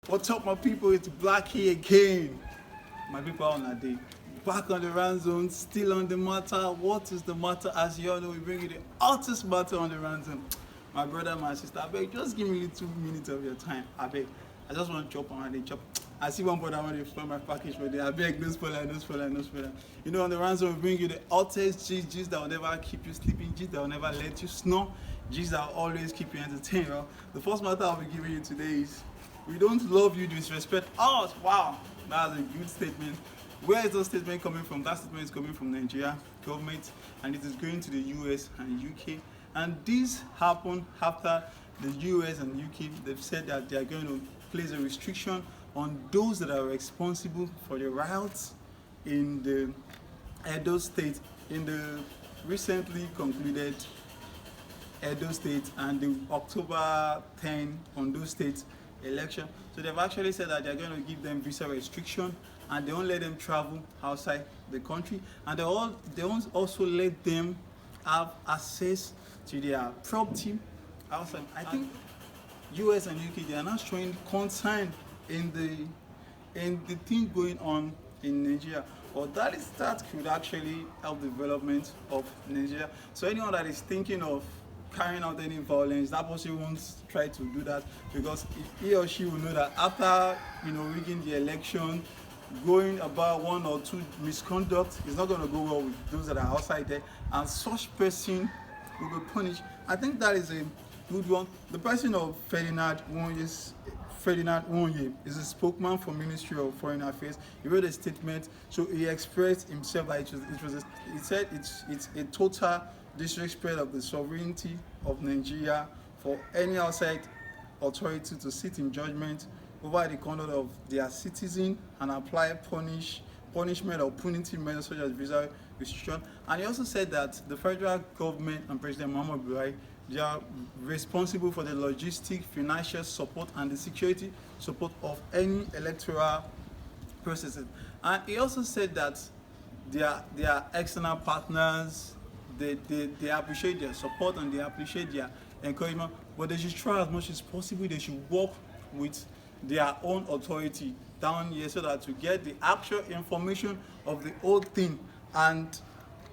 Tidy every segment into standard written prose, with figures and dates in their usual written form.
What's up, my people? It's Black here again. My people are on a day. Back on the run zone, still on the matter. What is the matter? As you all know, we bring you the hottest matter on the run zone. My brother, my sister, I beg, just give me 2 minutes of your time. I beg. I just want to chop on the chop. I see one brother want to spoil my package for there. I beg, no spoiler, no spoiler, no spoiler. You know, on the run zone, we bring you the hottest gist that will never keep you sleeping, gist that will never let you snore, gist that will always keep you entertained. Well, the first matter I'll be giving you today is we don't love you, disrespect us. Wow, that's a good statement. Where is that statement coming from? That statement is coming from Nigeria government, and it is going to the US and UK. And this happened after the US and UK, they've said that they are going to place a restriction on those that are responsible for the riots in the Edo State, in the recently concluded Edo State and the October 10 Ondo State election. So they've actually said that they're going to give them visa restriction, and they won't let them travel outside the country, and they won't also let them have access to their property outside. I think US and UK, they are not showing concern in the thing going on in Nigeria. But that could actually help the development of Nigeria. So anyone that is thinking of carrying out any violence, that person won't try to do that, because he or she will know that after rigging the election, going about one or two misconduct is not going to go well with those that are outside there, and such person will be punished. I think that is a good one. The person of Ferdinand Wonye is a spokesman for Ministry of Foreign Affairs. He wrote a statement, so he expressed himself that he said it's a total disrespect of the sovereignty of Nigeria for any outside authority to sit in judgment over the conduct of their citizen and apply punishment or punitive measures such as visa restriction. And he also said that the federal government and President Muhammadu Buhari, they are responsible for the logistic, financial support and the security support of any electoral processes. And he also said that their external partners, they appreciate their support and they appreciate their encouragement, but they should try as much as possible. They should work with their own authority down here so that to get the actual information of the whole thing, and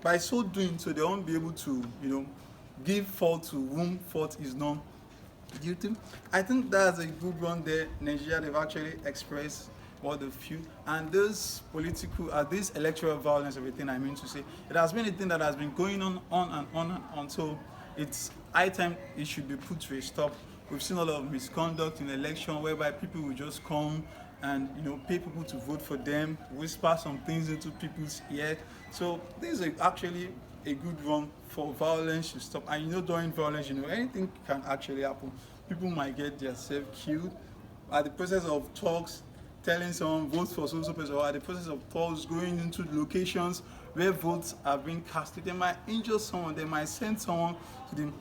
by so doing, so they won't be able to give fault to whom fault is not due to. I think that's a good one there. Nigeria, they've actually expressed what they feel, and this this electoral violence, everything I mean to say, it has been a thing that has been going on and on and on. So it's high time it should be put to a stop. We've seen a lot of misconduct in election whereby people will just come and pay people to vote for them, whisper some things into people's ear. So this is actually a good one for violence to stop. And during violence, anything can actually happen. People might get themselves killed. At the process of talks, telling someone vote for so person, or at the process of talks going into locations where votes are being casted, they might injure someone, they might send someone to the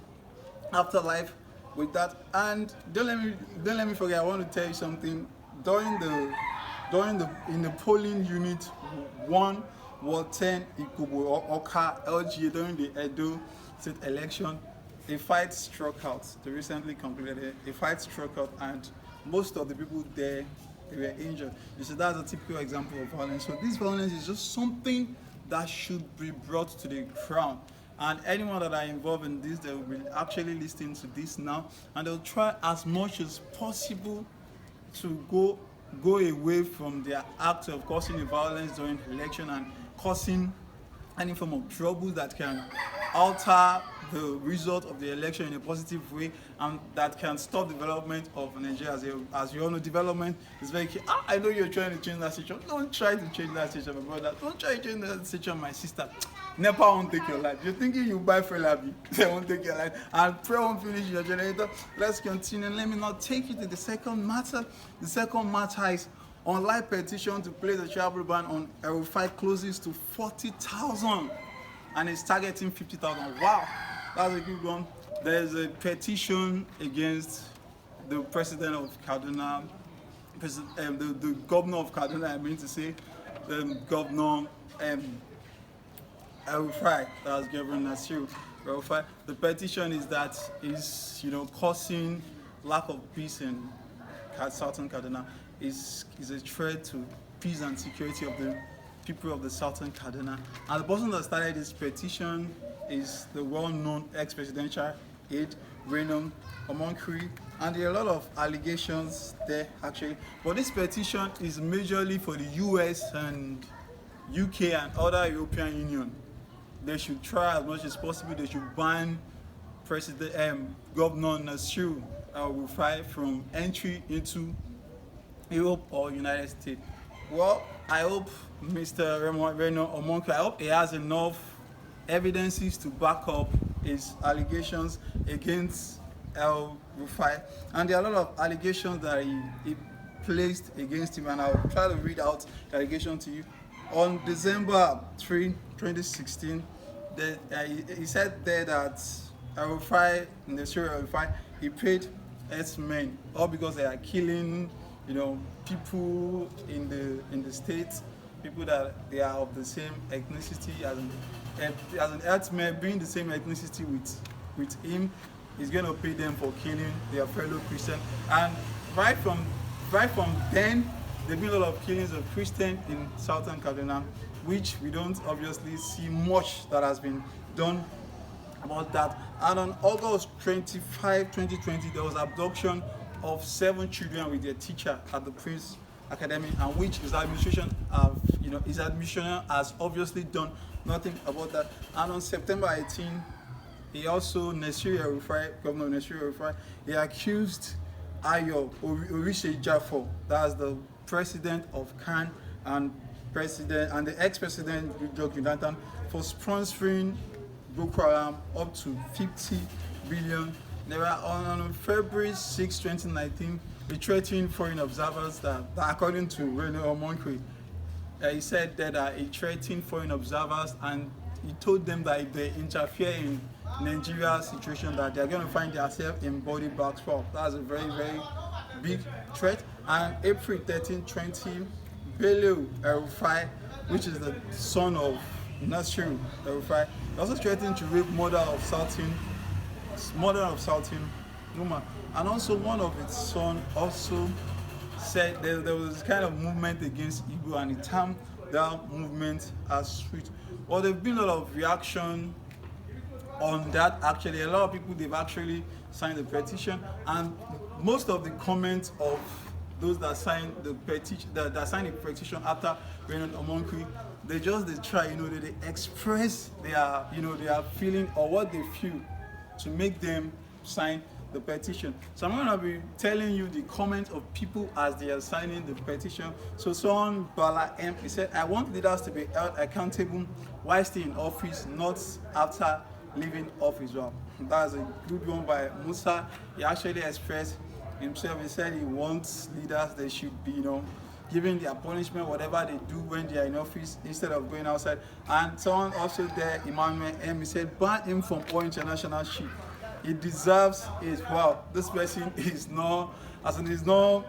afterlife with that. And don't let me forget, I want to tell you something. In the polling unit 1 Ward 10 Ikubo Oka LGA, during the Edo State election, a fight struck out. They recently concluded a fight struck out, and most of the people there, they were injured. You see, that's a typical example of violence. So this violence is just something that should be brought to the ground. And anyone that are involved in this, they will be actually listening to this now, and they'll try as much as possible to go away from their act of causing the violence during the election and causing any form of trouble that can alter the result of the election in a positive way, and that can stop development of Nigeria. As you all know, development is very key. I know you're trying to change that situation. Don't try to change that situation, my brother. Don't try to change that situation, my sister. NEPA won't take your life. You're thinking you buy Frelabi, they won't take your life. And pray won't finish your generator. Let's continue. Let me now take you to the second matter. The second matter is online petition to place a travel ban on El-Rufai closes to 40,000, and it's targeting 50,000. Wow, that's a good one. There's a petition against the president of Kaduna, the governor of Kaduna, I mean to say, Governor El-Rufai, that's Governor Nasir El-Rufai. The petition is that is causing lack of peace in Southern Kaduna is a threat to peace and security of the people of the Southern Kaduna. And the person that started this petition is the well-known ex-presidential aide, Reno Omonkri, and there are a lot of allegations there actually. But this petition is majorly for the US and UK and other European Union. They should try as much as possible. They should ban Governor Nasir El-Rufai from entry into Europe or United States. Well, I hope Mr. Reno Omonkri, I hope he has enough evidences to back up his allegations against El-Rufai. And there are a lot of allegations that he placed against him, and I'll try to read out the allegation to you. On December 3, 2016, he said there that El-Rufai, in the story of El-Rufai, he paid herdsmen, all because they are killing, people in the states, people that they are of the same ethnicity as an herdsman, being the same ethnicity with him, he's going to pay them for killing their fellow Christian. And right from then, there's been a lot of killings of Christians in Southern Kaduna, which we don't obviously see much that has been done about that. And on August 25, 2020, there was abduction of 7 children with their teacher at the Prince Academy, and which his administration has obviously done nothing about that. And on September 18, he also, Governor Nasir El-Rufai, he accused Ayo Orise Jafo, that's the president of CAN and the ex-president Goodluck Jonathan, for sponsoring Boko Haram up to 50 billion. On February 6, 2019, he threatened foreign observers that according to Reno Omonkri, he said that he threatened foreign observers, and he told them that if they interfere in Nigeria's situation, that they're going to find themselves in body bags. That's a very, very big threat. And April 13, 20, Bello El-Rufai, which is the son of Nasir El-Rufai, also threatened to rape mother of Sultan woman. And also one of its son also said there was this kind of movement against Igbo, and he termed that movement as street. Well, there's been a lot of reaction on that. Actually, a lot of people, they've actually signed the petition, and most of the comments of those that signed the petition after Reno Omonkri, they try, they express their feeling or what they feel to make them sign the petition. So I'm going to be telling you the comments of people as they are signing the petition. So Son Bala M, he said, I want leaders to be held accountable while still in office, not after leaving office. Well, that's a good one by Musa. He actually expressed himself. He said he wants leaders, they should be, given their punishment, whatever they do when they are in office, instead of going outside. And someone also there, Emmanuel M, he said, ban him from all international ship. He deserves it. Wow, this person is not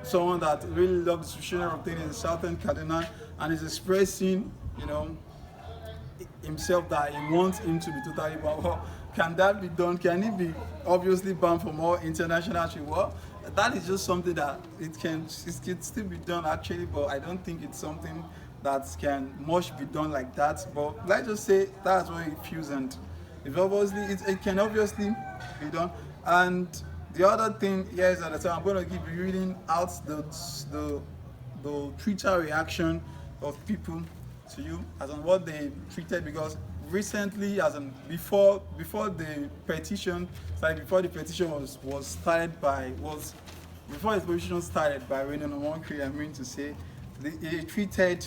someone that really loves the situation of things in Southern Kaduna, and is expressing, himself that he wants him to be totally banned. Well, can that be done? Can he be obviously banned from all international trade? Well, that is just something that it can still be done actually, but I don't think it's something that can much be done like that. But let's just say that's what he feels, and it can obviously be done. And the other thing here is that I'm going to keep reading out the Twitter reaction of people to you as on what they tweeted, because recently, as in before the petition started by Reno Omonkri, I mean to say, he tweeted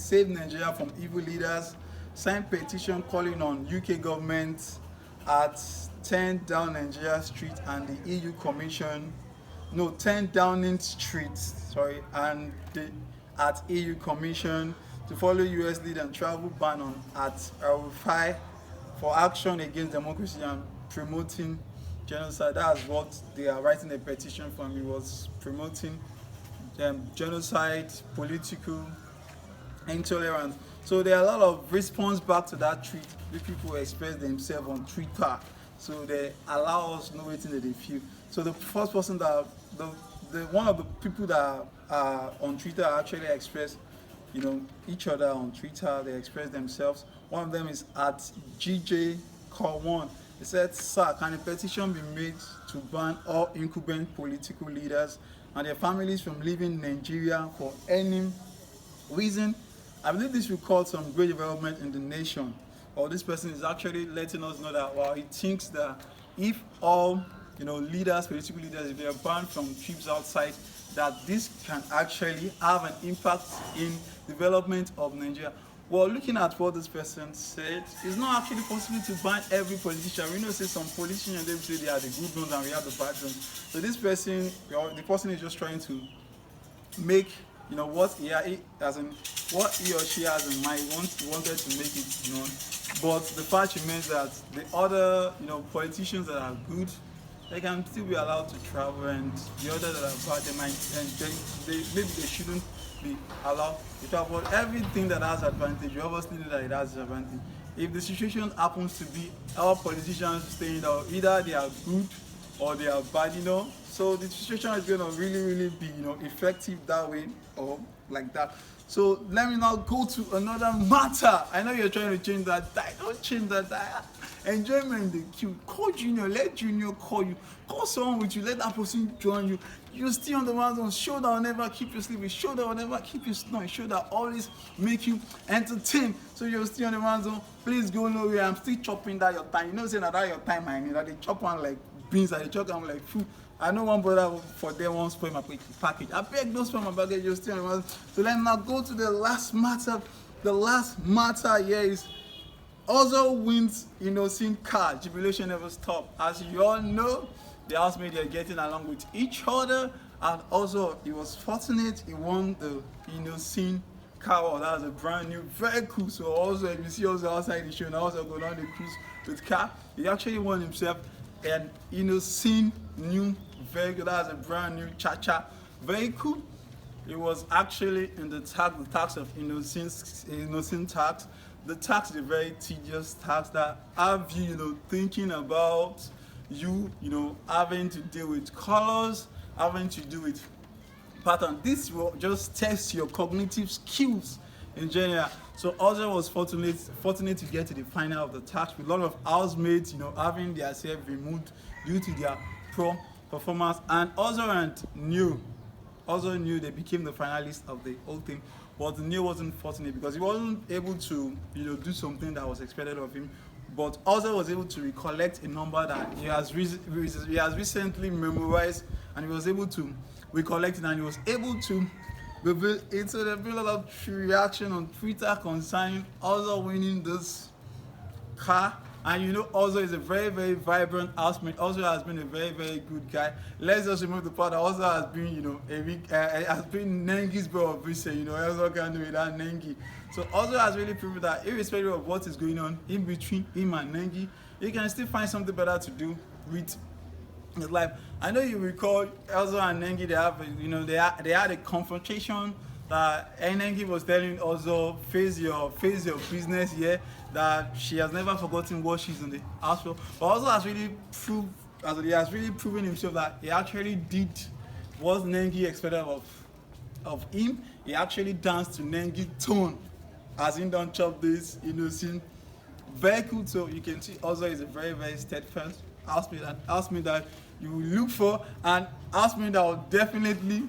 save Nigeria from evil leaders, signed petition calling on UK government at 10 Downing Street and the EU Commission, 10 Downing Street, at EU Commission to follow US lead and travel ban on at El-Rufai for action against democracy and promoting genocide. That's what they are writing a petition for. He was promoting genocide, political intolerance. So there are a lot of response back to that tweet. The people express themselves on Twitter, so they allow us know what they feel. So the first person that the one of the people that are on Twitter actually express, each other on Twitter. They express themselves. One of them is at GJ Call1. He said, "Sir, can a petition be made to ban all incumbent political leaders and their families from leaving Nigeria for any reason? I believe this will cause some great development in the nation." Or this person is actually letting us know that, he thinks that if all leaders, political leaders, if they are banned from trips outside, that this can actually have an impact in development of Nigeria. Well, looking at what this person said, it's not actually possible to ban every politician. We know say some politicians, they say they are the good ones and we have the bad ones. So this person, the person is just trying to make what what he or she has in mind, wanted to make it known. But the fact remains that the other politicians that are good, they can still be allowed to travel, and the others that are bad, they might, and maybe they shouldn't be allowed to travel. Everything that has advantage, you obviously know that it has disadvantage. If the situation happens to be our politicians staying there, either they are good or they are bad, so the situation is going to really be effective that way or like that. So let me now go to another matter. I know you're trying to change that die. Don't change that die. Enjoyment the queue. Call Junior, let Junior call you. Call someone with you, let that person join you. You stay on the marathon. Show that will never keep you sleeping. Show that will never keep you snoring. Show that always make you entertain. So you'll stay on the marathon. Please go nowhere. I'm still chopping that your time. Saying that your time I need. That they chop on like beans, that they chop on like food. I know one brother for them won't spoil my package. I beg, don't spoil my package. You're still on the marathon. So let me now go to the last matter. The last matter here is Ozo wins innocent car. Jubilation never stop. As you all know, the housemates are getting along with each other, and also he was fortunate he won the innocent car. Well, that was a brand new vehicle. So also if you see also outside the show and also go down the cruise with car, he actually won himself an innocent new vehicle. That was a brand new Cha-Cha vehicle. It was actually in the tax of innocent tax. The tax is a very tedious tax that have you, thinking about you, having to deal with colors, having to do with pattern. This will just test your cognitive skills in general. So Ozo was fortunate to get to the final of the tax with a lot of housemates, having their self removed due to their poor performance. And Ozo knew they became the finalists of the whole thing. But Neil wasn't fortunate because he wasn't able to, do something that was expected of him. But Ozo was able to recollect a number that he has recently memorized, and he was able to recollect it, and he was able to reveal it. So there's been a lot of reaction on Twitter concerning Ozo winning this car. And Ozo is a very, very vibrant housemate. Ozo has been a very, very good guy. Let's just remove the part that Ozo has been, has been Nengi's bro of recent. Ozo can't do without Nengi. So Ozo has really proven that irrespective of what is going on in between him and Nengi, he can still find something better to do with his life. I know you recall Ozo and Nengi, they had a confrontation that Nengi was telling Ozo, face your business here, that she has never forgotten what she's in the house for. But Ozo has really proven himself that he actually did what Nengi expected of him. He actually danced to Nengi's tone as he don't chop this innocent vehicle. So you can see Ozo is a very, very steadfast housemate that you will look for, and housemate that will definitely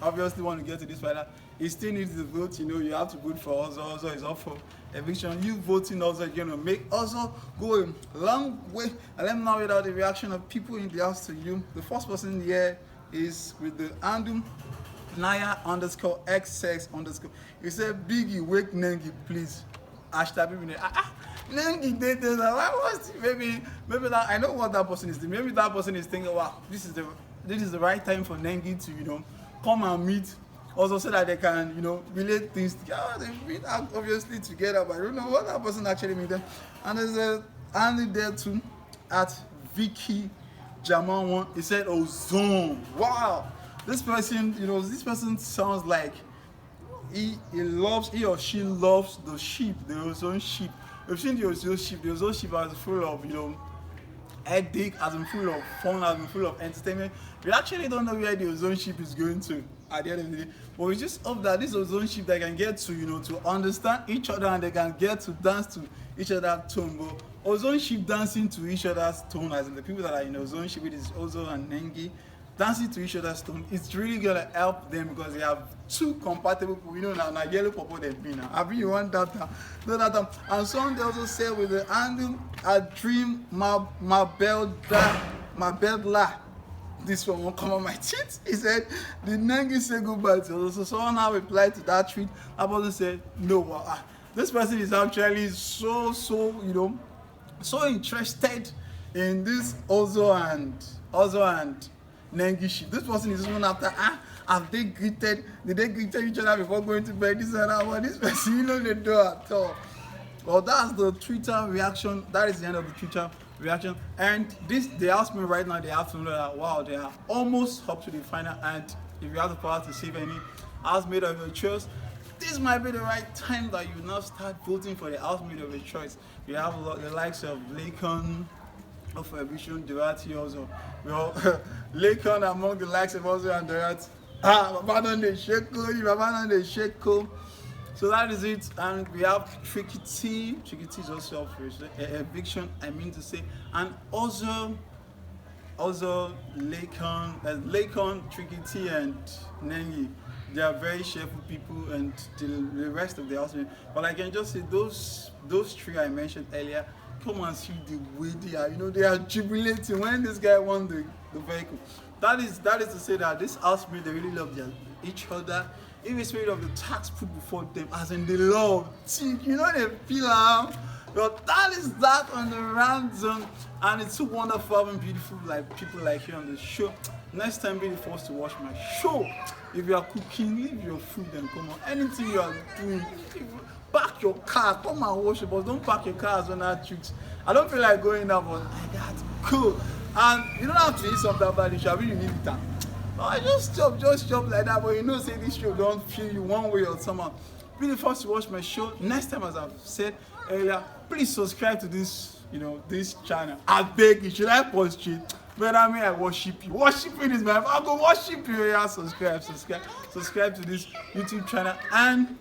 obviously want to get to this final. He still needs the vote. You have to vote for Ozo. Ozo is up for eviction. You voting Ozo, you're gonna make Ozo go a long way. And let me now read out the reaction of people in the house to you. The first person here is with the handle Naya_XX_. He said, "Biggie, wake Nengi, please." Hashtag Nengi did this. Why was maybe that, I know what that person is doing. Maybe that person is thinking, wow, this is the right time for Nengi to come and meet Ozo so that they can relate things together. They meet obviously together, but I don't know what that person actually means them. And there's a Andy there too at Vicky Jaman one. He said, "Ozone, wow, this person sounds like he or she loves the sheep, the Ozone sheep." We've seen the Ozone sheep. The Ozone sheep is full of headache, has been full of fun, has been full of entertainment. We actually don't know where the ozone ship is going to at the end of the day. But we just hope that this ozone ship, they can get to, to understand each other, and they can get to dance to each other's tone. But ozone ship dancing to each other's tone, as in the people that are in ozone ship, it is Ozo and Nengi, dancing to each other's tone, it's really gonna help them, because they have two compatible people. Now yellow purple they've been now. I mean, you want that now. No, that and some they also say with the handle I dream my bell la. This one won't come on my teeth. He said the Nengi say goodbye to us. So someone now replied to that tweet. I also said no. This person is actually so interested in this Ozo and Nengi ship. This person is even after did they greet each other before going to bed? This and that. Well, this person, they do at all. Well, that's the Twitter reaction. That is the end of the Twitter reaction. And they asked me right now, they have to know that wow, they are almost up to the final. And if you have the power to save any housemate of your choice, this might be the right time that you now start voting for the housemate of your choice. You have the likes of Lakon, of Vision, Durati also. Well, Lakon among the likes of Ozo and Durati. Baba don dey sheko. So that is it. And we have Tricky T. Tricky T is also up for eviction, I mean to say. And also Lakon, Tricky T and Nengi. They are very cheerful people, and the rest of the housemates. But I can just say those three I mentioned earlier, come and see the way they are. They are jubilating when this guy won the vehicle. That is to say that this housemates, they really love each other, irrespective of the tax put before them, as in the love. They feel but that is that on the round zone, and it's so wonderful having beautiful people like you on the show. Next time, be the first to watch my show. If you are cooking, leave your food and come on. Anything you are doing, park your car, come and watch it, but don't park your car as well as tricks. I don't feel like going out, but that's cool. And you don't have to eat something about it. You need it. Just chop like that. But say this show don't feel you one way or somehow. Be the first to watch my show. Next time, as I've said earlier, please subscribe to this, this channel. I beg you, should I prostrate? But I worship you. Worshiping is my. I'll go worship you. Yeah, subscribe to this YouTube channel and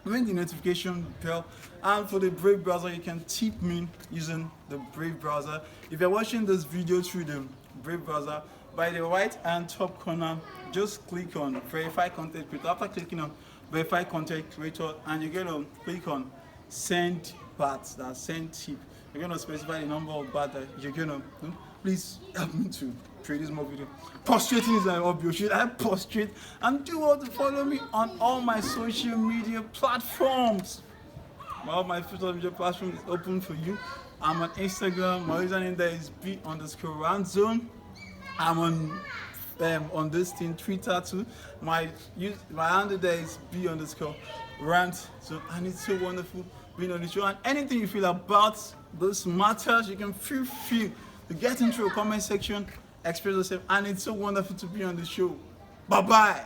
ring the notification bell. And for the Brave browser, you can tip me using the Brave browser. If you're watching this video through the Brave browser, by the right hand top corner, just click on Verify Content Creator. After clicking on Verify Content Creator, and you're going to click on Send Bat, that's send tip. You're going to specify the number of bat that you're going to please help me to produce more video. Prostrating is my hobby. Should I prostrate? And do want to follow me on all my social media platforms. All my social media platforms is open for you. I'm on Instagram. My username there is B_randzone. I'm on this thing, Twitter too. My handle there is B_rant. So, and it's so wonderful being on the show. And anything you feel about those matters, you can feel free to get into a comment section, express yourself, and it's so wonderful to be on the show. Bye bye.